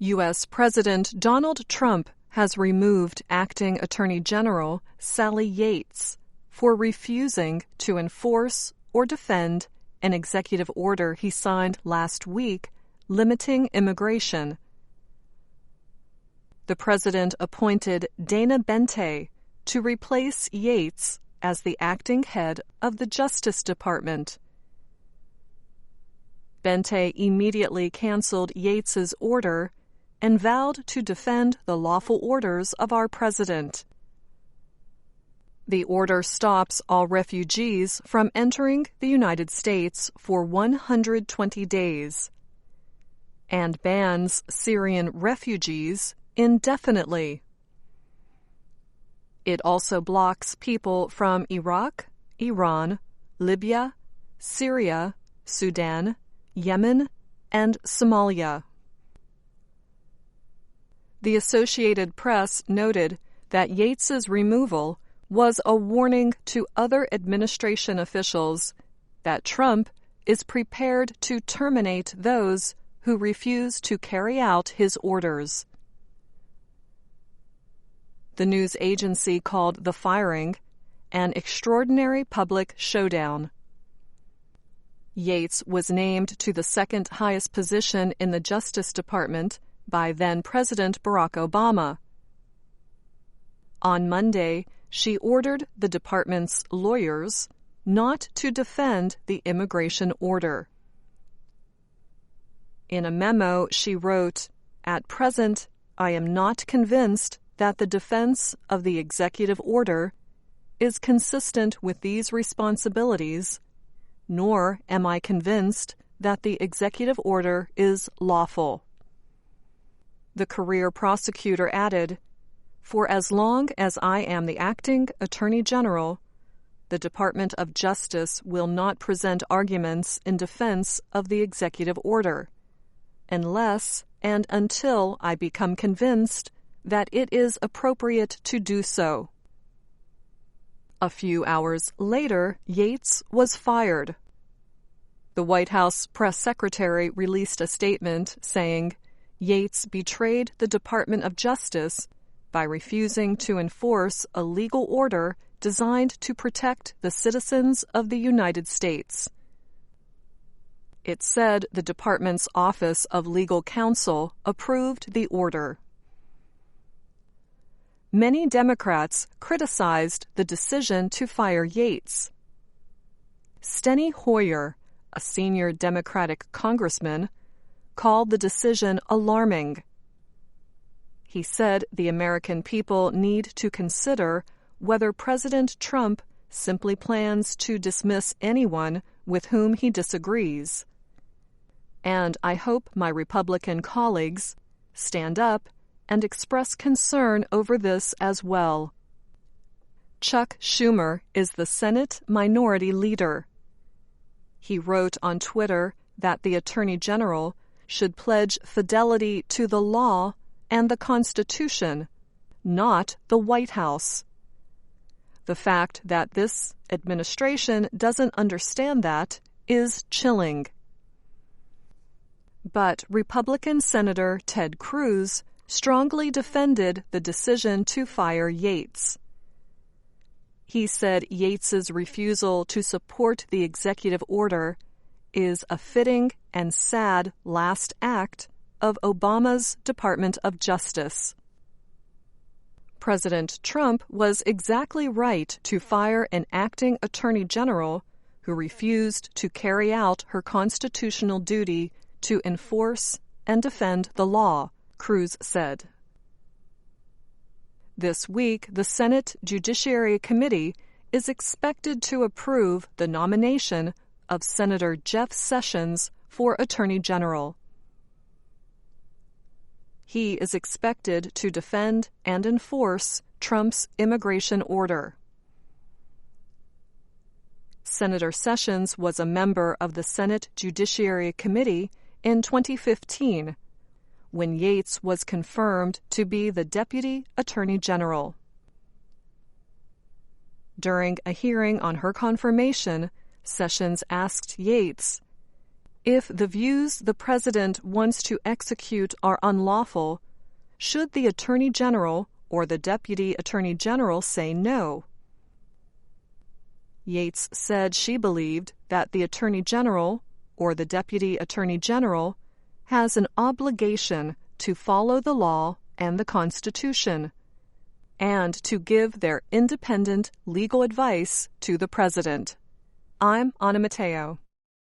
U.S. President Donald Trump has removed Acting Attorney General Sally Yates for refusing to enforce or defend an executive order he signed last week limiting immigration. The president appointed Dana Boente to replace Yates as the acting head of the Justice Department. Boente immediately canceled Yates's order and vowed to defend the lawful orders of our president. The order stops all refugees from entering the United States for 120 days and bans Syrian refugees indefinitely. It also blocks people from Iraq, Iran, Libya, Syria, Sudan, Yemen, and Somalia. The Associated Press noted that Yates's removal was a warning to other administration officials that Trump is prepared to terminate those who refuse to carry out his orders. The news agency called the firing an extraordinary public showdown. Yates was named to the second highest position in the Justice Department by then-President Barack Obama. On Monday, she ordered the department's lawyers not to defend the immigration order. In a memo, she wrote, "At present, I am not convinced that the defense of the executive order is consistent with these responsibilities, nor am I convinced that the executive order is lawful." The career prosecutor added, "For as long as I am the acting Attorney General, the Department of Justice will not present arguments in defense of the executive order, unless and until I become convinced that it is appropriate to do so." A few hours later, Yates was fired. The White House press secretary released a statement saying, Yates betrayed the Department of Justice by refusing to enforce a legal order designed to protect the citizens of the United States. It said the department's Office of Legal Counsel approved the order. Many Democrats criticized the decision to fire Yates. Steny Hoyer, a senior Democratic congressman, called the decision alarming. He said the American people need to consider whether President Trump simply plans to dismiss anyone with whom he disagrees. And I hope my Republican colleagues stand up and express concern over this as well. Chuck Schumer is the Senate Minority Leader. He wrote on Twitter that the Attorney General should pledge fidelity to the law and the Constitution, not the White House. The fact that this administration doesn't understand that is chilling. But Republican Senator Ted Cruz strongly defended the decision to fire Yates. He said Yates's refusal to support the executive order is a fitting and sad last act of Obama's Department of Justice. President Trump was exactly right to fire an acting attorney general who refused to carry out her constitutional duty to enforce and defend the law, Cruz said. This week, the Senate Judiciary Committee is expected to approve the nomination of Senator Jeff Sessions for Attorney General. He is expected to defend and enforce Trump's immigration order. Senator Sessions was a member of the Senate Judiciary Committee in 2015, when Yates was confirmed to be the Deputy Attorney General. During a hearing on her confirmation, Sessions asked Yates, If the views the President wants to execute are unlawful, should the Attorney General or the Deputy Attorney General say no? Yates said she believed that the Attorney General or the Deputy Attorney General has an obligation to follow the law and the Constitution, and to give their independent legal advice to the President. I'm Anna Mateo.